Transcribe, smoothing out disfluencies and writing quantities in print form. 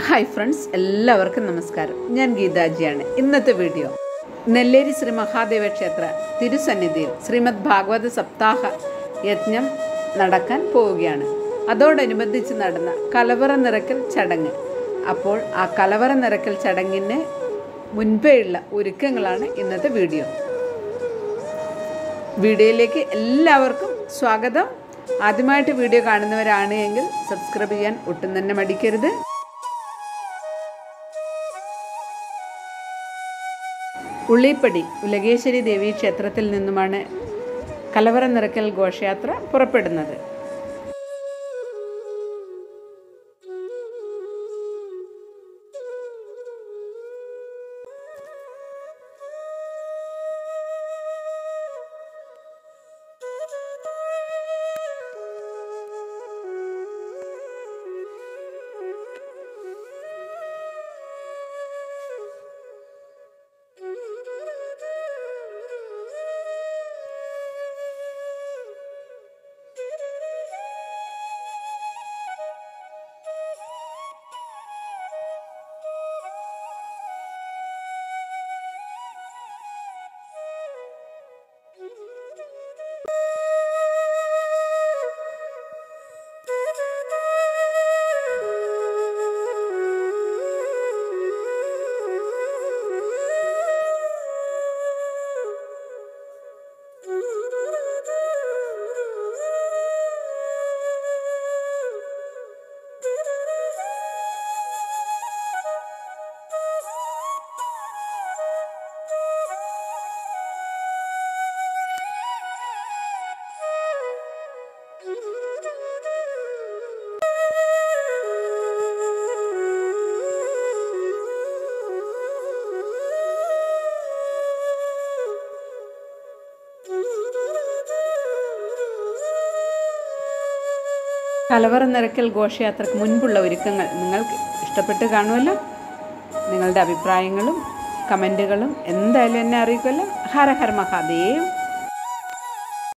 Hi friends, എല്ലാവർക്കും നമസ്കാരം. ഞാൻ ഗീതാജിയാണ്. ഇന്നത്തെ വീഡിയോ നെല്ലേരി ശ്രീ മഹാദേവ ക്ഷേത്ര തിരുസന്നിധിയിൽ ശ്രീമദ് ഭാഗവത സപ്താഹ യജ്ഞം നടക്കാൻ പോവുകയാണ്. അതോടനുബന്ധിച്ച് നടന്ന കലവറ നിറയ്ക്കൽ ചടങ്ങ്. അപ്പോൾ ആ കലവറ നിറയ്ക്കൽ ചടങ്ങിന് മുൻപേയുള്ള ഒരുക്കങ്ങളാണ് ഇന്നത്തെ വീഡിയോ. വീഡിയോയിലേക്ക് എല്ലാവർക്കും സ്വാഗതം. ആദ്യമായിട്ട് വീഡിയോ കാണുന്നവരാണ് എങ്കിൽ സബ്സ്ക്രൈബ് ചെയ്യാൻ ഒട്ടും തന്നെ മടിക്കരുത്. ഉള്ളിപ്പടി ഉലകേശ്വരി ദേവി ക്ഷേത്രത്തിൽ നിന്നുമാണ് കലവറ നിറയ്ക്കൽ ഘോഷയാത്ര പുറപ്പെടുന്നത്. കലവറ നിറയ്ക്കൽ ഘോഷയാത്രയ്ക്ക് മുൻപുള്ള ഒരുക്കങ്ങൾ നിങ്ങൾക്ക് ഇഷ്ടപ്പെട്ട് കാണുമല്ലോ. നിങ്ങളുടെ അഭിപ്രായങ്ങളും കമൻറ്റുകളും എന്തായാലും എന്നെ അറിയിക്കുമല്ലോ. ഹര ഹര മഹാദേവ്.